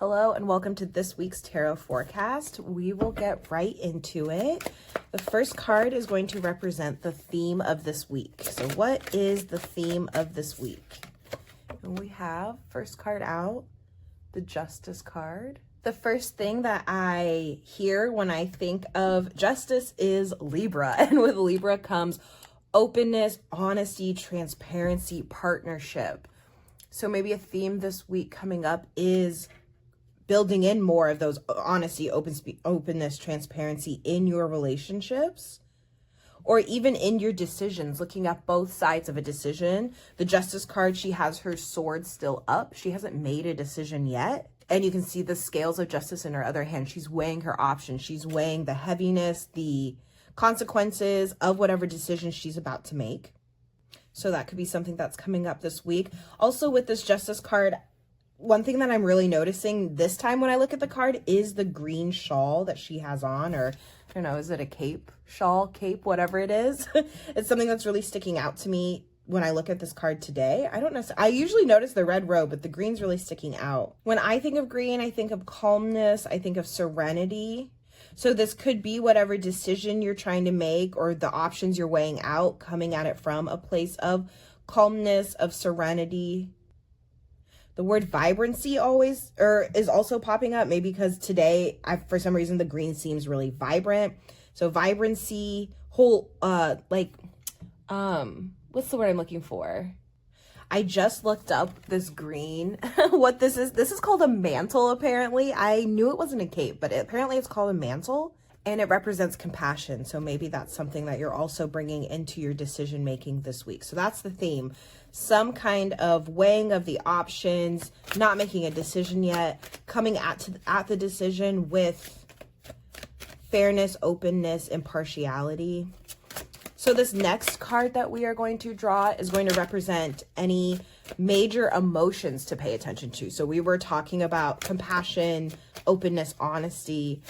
Hello and welcome to this week's tarot forecast. We will get right into it. The first card is going to represent the theme of this week. So what is the theme of this week? And we have first card out, the Justice card. The first thing that I hear when I think of justice is Libra. And with Libra comes openness, honesty, transparency, partnership. So maybe a theme this week coming up is building in more of those honesty, openness, transparency in your relationships, or even in your decisions, looking at both sides of a decision. The Justice card, she has her sword still up. She hasn't made a decision yet. And you can see the scales of justice in her other hand. She's weighing her options. She's weighing the heaviness, the consequences of whatever decision she's about to make. So that could be something that's coming up this week. Also with this Justice card, one thing that I'm really noticing this time when I look at the card is the green shawl that she has on, or I don't know, is it a cape, shawl, cape, whatever it is. It's something that's really sticking out to me when I look at this card today. I usually notice the red robe, but the green's really sticking out. When I think of green, I think of calmness, I think of serenity. So this could be whatever decision you're trying to make or the options you're weighing out, coming at it from a place of calmness, of serenity. The word vibrancy is also popping up, maybe because today, for some reason, the green seems really vibrant. So vibrancy, what's the word I'm looking for? I just looked up this green, what this is. This is called a mantle, apparently. I knew it wasn't a cape, but apparently it's called a mantle, and it represents compassion. So maybe that's something that you're also bringing into your decision making this week. So that's the theme. Some kind of weighing of the options, not making a decision yet, coming at the decision with fairness, openness, impartiality. So this next card that we are going to draw is going to represent any major emotions to pay attention to. So we were talking about compassion, openness, honesty,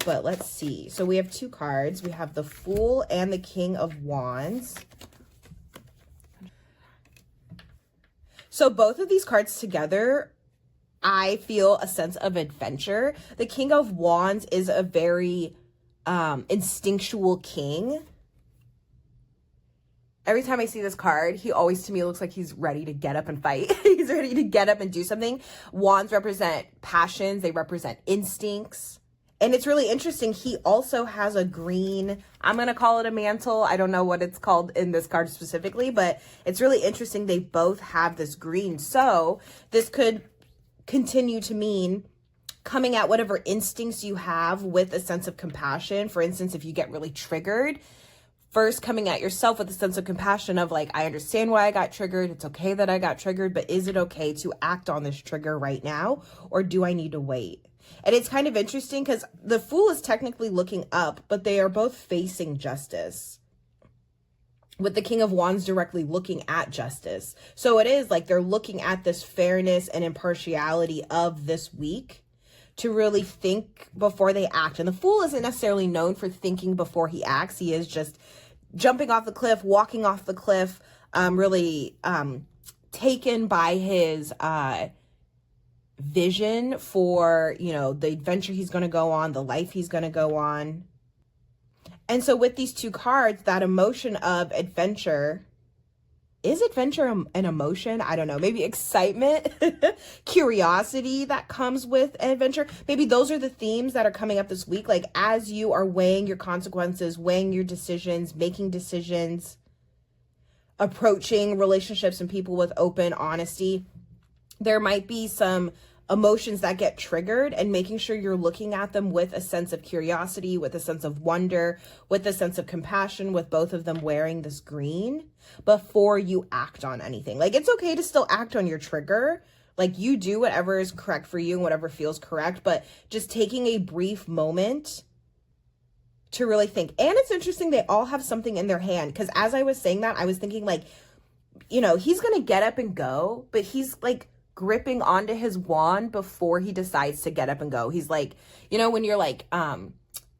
but let's see. So we have two cards. We have the Fool and the King of Wands. So both of these cards together, I feel a sense of adventure. The King of Wands is a very instinctual king. Every time I see this card, he always to me looks like he's ready to get up and fight. He's ready to get up and do something. Wands represent passions. They represent instincts. And it's really interesting. He also has a green, I'm going to call it a mantle. I don't know what it's called in this card specifically, but it's really interesting. They both have this green. So this could continue to mean coming at whatever instincts you have with a sense of compassion. For instance, if you get really triggered, first coming at yourself with a sense of compassion of like, I understand why I got triggered. It's okay that I got triggered, but is it okay to act on this trigger right now? Or do I need to wait? And it's kind of interesting because the Fool is technically looking up, but they are both facing justice, with the King of Wands directly looking at justice. So it is like they're looking at this fairness and impartiality of this week to really think before they act. And the Fool isn't necessarily known for thinking before he acts. He is just jumping off the cliff, walking off the cliff, really taken by his vision for, the adventure he's going to go on, the life he's going to go on. And so with these two cards, that emotion of adventure, is adventure an emotion? I don't know. Maybe excitement, curiosity that comes with an adventure. Maybe those are the themes that are coming up this week. Like as you are weighing your consequences, weighing your decisions, making decisions, approaching relationships and people with open honesty, there might be some emotions that get triggered, and making sure you're looking at them with a sense of curiosity, with a sense of wonder, with a sense of compassion, with both of them wearing this green before you act on anything. Like it's okay to still act on your trigger. Like you do whatever is correct for you and whatever feels correct, but just taking a brief moment to really think. And it's interesting, they all have something in their hand, because as I was saying that, I was thinking like, he's going to get up and go, but he's like gripping onto his wand before he decides to get up and go. He's like, when you're like,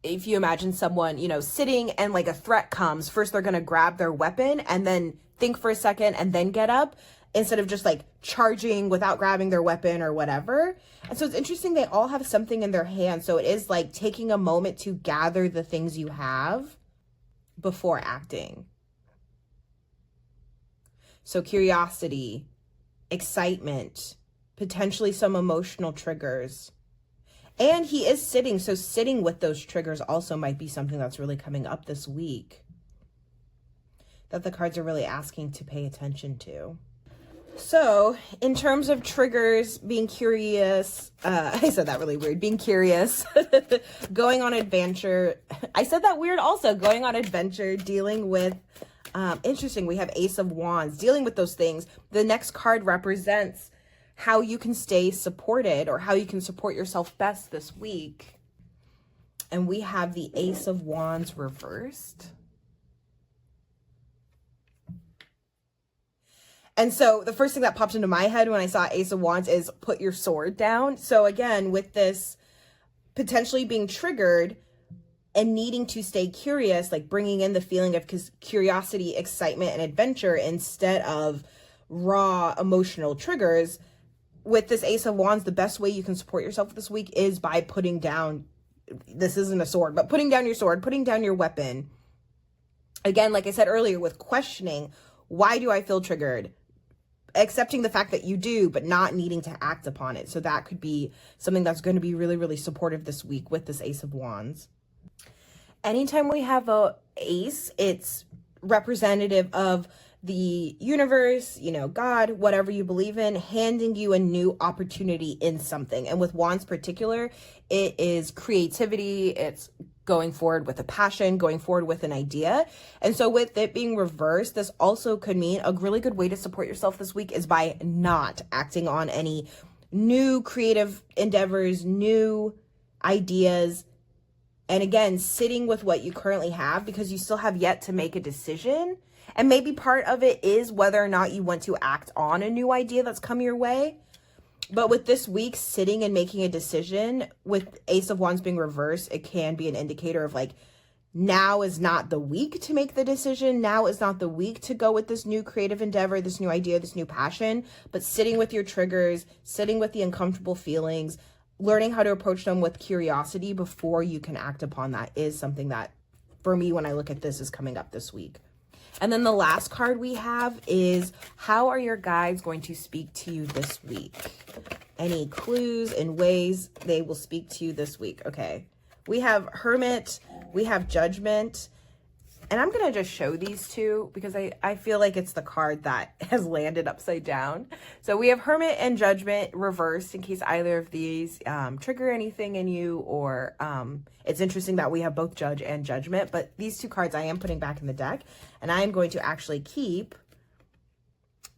if you imagine someone, sitting and like a threat comes, first they're going to grab their weapon and then think for a second and then get up. instead of just like charging without grabbing their weapon or whatever. And so it's interesting, they all have something in their hand. So it is like taking a moment to gather the things you have before acting. So curiosity, excitement, potentially some emotional triggers. And he is sitting, so sitting with those triggers also might be something that's really coming up this week that the cards are really asking to pay attention to. So in terms of triggers, being curious, I said that really weird, being curious, going on adventure. I said that weird also, going on adventure, dealing with, interesting, we have Ace of Wands, dealing with those things. The next card represents how you can stay supported or how you can support yourself best this week. And we have the Ace of Wands reversed. And so the first thing that popped into my head when I saw Ace of Wands is put your sword down. So again, with this potentially being triggered and needing to stay curious, like bringing in the feeling of curiosity, excitement, and adventure instead of raw emotional triggers, with this Ace of Wands, the best way you can support yourself this week is by putting down, this isn't a sword, but putting down your sword, putting down your weapon. Again, like I said earlier, with questioning, why do I feel triggered? Accepting the fact that you do, but not needing to act upon it. So that could be something that's going to be really, really supportive this week with this Ace of Wands. Anytime we have a ace, it's representative of the universe, you know, God, whatever you believe in, handing you a new opportunity in something. And with Wands particular, it is creativity. It's going forward with a passion, going forward with an idea. And so with it being reversed, this also could mean a really good way to support yourself this week is by not acting on any new creative endeavors, new ideas. And again, sitting with what you currently have because you still have yet to make a decision. And maybe part of it is whether or not you want to act on a new idea that's come your way. But with this week, sitting and making a decision, with Ace of Wands being reversed, it can be an indicator of like, now is not the week to make the decision. Now is not the week to go with this new creative endeavor, this new idea, this new passion. But sitting with your triggers, sitting with the uncomfortable feelings, learning how to approach them with curiosity before you can act upon that is something that, for me, when I look at this, is coming up this week. And then the last card we have is, how are your guides going to speak to you this week? Any clues and ways they will speak to you this week? Okay, we have Hermit, we have Judgment, and I'm going to just show these two because I feel like it's the card that has landed upside down. So we have Hermit and Judgment reversed in case either of these trigger anything in you, or it's interesting that we have both Judge and Judgment, but these two cards I am putting back in the deck, and I am going to actually keep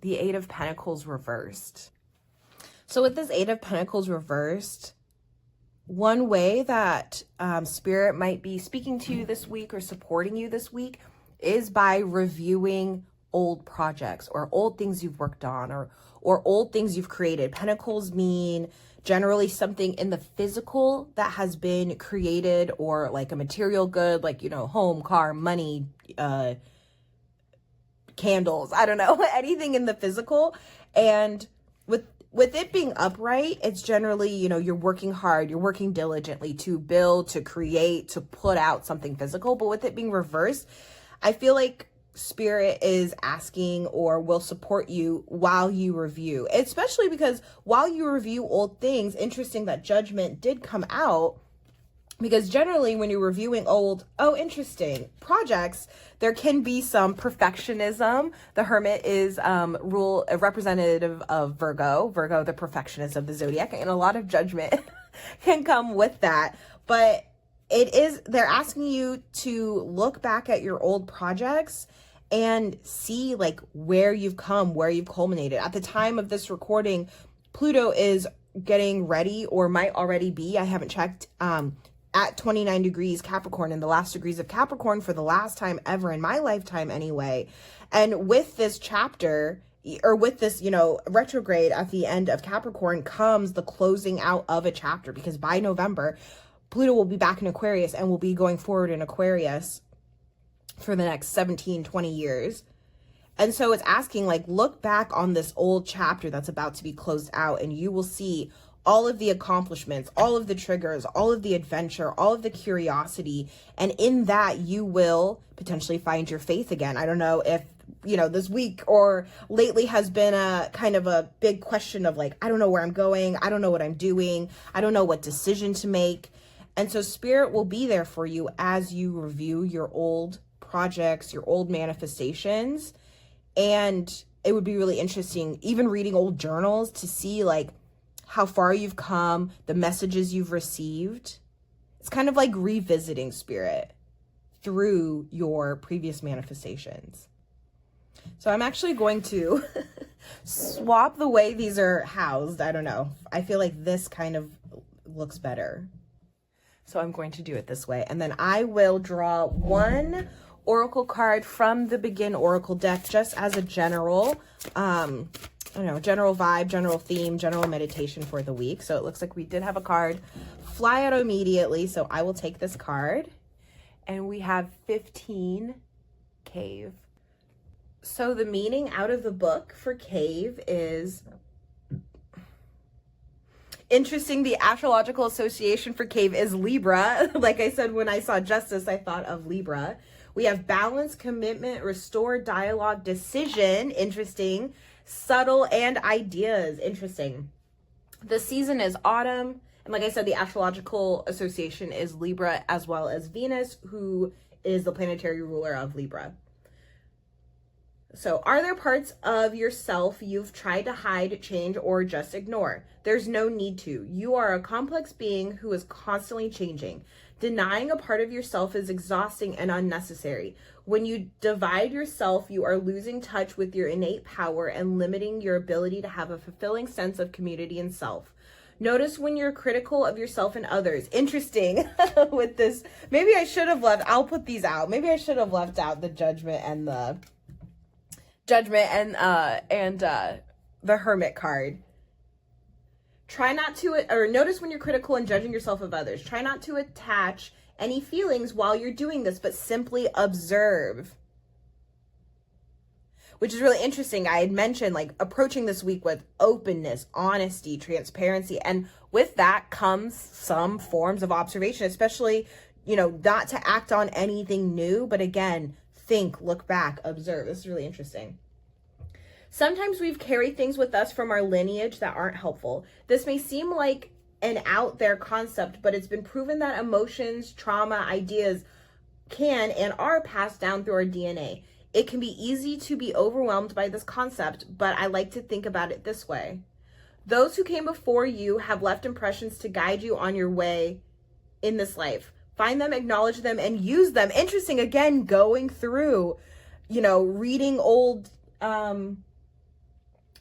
the Eight of Pentacles reversed. So with this Eight of Pentacles reversed, one way that Spirit might be speaking to you this week or supporting you this week is by reviewing old projects or old things you've worked on or old things you've created. Pentacles mean generally something in the physical that has been created, or like a material good, like, you know, home, car, money, candles, I don't know, anything in the physical. And with it being upright, it's generally, you know, you're working hard, you're working diligently to build, to create, to put out something physical. But with it being reversed, I feel like Spirit is asking or will support you while you review, especially because while you review old things, interesting that Judgment did come out, because generally when you're reviewing old, interesting projects, there can be some perfectionism. The Hermit is a representative of Virgo, the perfectionist of the zodiac, and a lot of judgment can come with that. But they're asking you to look back at your old projects and see like where you've come, where you've culminated. At the time of this recording, Pluto is getting ready, or might already be, I haven't checked, at 29 degrees Capricorn, in the last degrees of Capricorn for the last time ever in my lifetime anyway. And with this chapter, or with this, you know, retrograde at the end of Capricorn, comes the closing out of a chapter, because by November, Pluto will be back in Aquarius and will be going forward in Aquarius for the next 17, 20 years. And so it's asking, like, look back on this old chapter that's about to be closed out, and you will see all of the accomplishments, all of the triggers, all of the adventure, all of the curiosity. And in that, you will potentially find your faith again. I don't know if, you know, this week or lately has been a kind of a big question of like, I don't know where I'm going. I don't know what I'm doing. I don't know what decision to make. And so Spirit will be there for you as you review your old projects, your old manifestations. And it would be really interesting, even reading old journals, to see like how far you've come, the messages you've received. It's kind of like revisiting Spirit through your previous manifestations. So I'm actually going to swap the way these are housed. I don't know. I feel like this kind of looks better. So I'm going to do it this way. And then I will draw one oracle card from the Begin Oracle deck, just as a general, I don't know, general vibe, general theme, general meditation for the week. So it looks like we did have a card fly out immediately. So I will take this card, and we have 15 cave. So the meaning out of the book for cave is interesting. The astrological association for cave is Libra. Like I said, when I saw justice, I thought of Libra. We have balance, commitment, restore, dialogue, decision. Interesting. Subtle, and ideas. Interesting. The season is autumn. And like I said, the astrological association is Libra, as well as Venus, who is the planetary ruler of Libra. So, are there parts of yourself you've tried to hide, change, or just ignore? There's no need to. You are a complex being who is constantly changing. Denying a part of yourself is exhausting and unnecessary. When you divide yourself, you are losing touch with your innate power and limiting your ability to have a fulfilling sense of community and self. Notice when you're critical of yourself and others. Interesting with this. Maybe I should have left, I'll put these out. Maybe I should have left out the judgment and the Hermit card. Try not to, or notice when you're critical and judging yourself of others. Try not to attach any feelings while you're doing this, but simply observe. Which is really interesting. I had mentioned like approaching this week with openness, honesty, transparency, and with that comes some forms of observation, especially, you know, not to act on anything new, but again, think, look back, observe. This is really interesting. Sometimes we've carried things with us from our lineage that aren't helpful. This may seem like an out there concept, but it's been proven that emotions, trauma, ideas can and are passed down through our DNA. It can be easy to be overwhelmed by this concept, but I like to think about it this way. Those who came before you have left impressions to guide you on your way in this life. Find them, acknowledge them, and use them. Interesting, again, going through, you know, reading old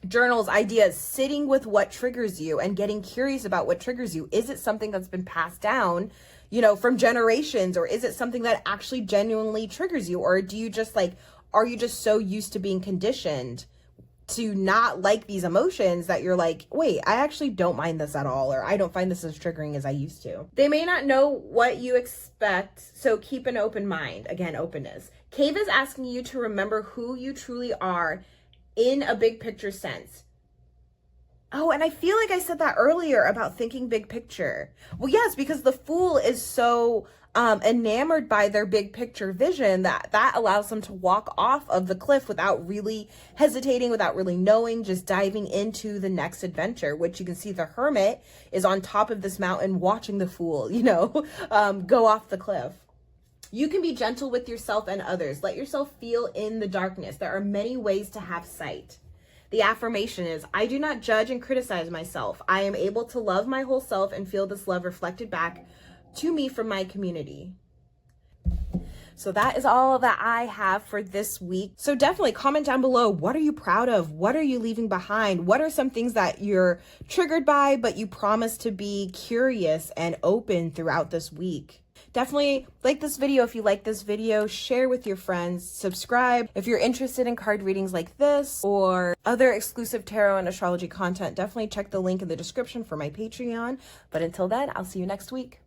journals, ideas, sitting with what triggers you and getting curious about what triggers you. Is it something that's been passed down, you know, from generations, or is it something that actually genuinely triggers you? Or do you just like, are you just so used to being conditioned to not like these emotions that you're like, wait, I actually don't mind this at all, or I don't find this as triggering as I used to. They may not know what you expect, so keep an open mind. Again, openness. Cave is asking you to remember who you truly are in a big picture sense. Oh, and I feel like I said that earlier about thinking big picture. Well, yes, because the Fool is so enamored by their big picture vision that allows them to walk off of the cliff without really hesitating, without really knowing, just diving into the next adventure, which you can see the Hermit is on top of this mountain watching the Fool, you know, go off the cliff. You can be gentle with yourself and others. Let yourself feel in the darkness. There are many ways to have sight. The affirmation is, I do not judge and criticize myself. I am able to love my whole self and feel this love reflected back to me from my community. So that is all that I have for this week. So definitely comment down below. What are you proud of? What are you leaving behind? What are some things that you're triggered by, but you promise to be curious and open throughout this week? Definitely like this video if you like this video, share with your friends, subscribe. If you're interested in card readings like this or other exclusive tarot and astrology content, definitely check the link in the description for my Patreon. But until then, I'll see you next week.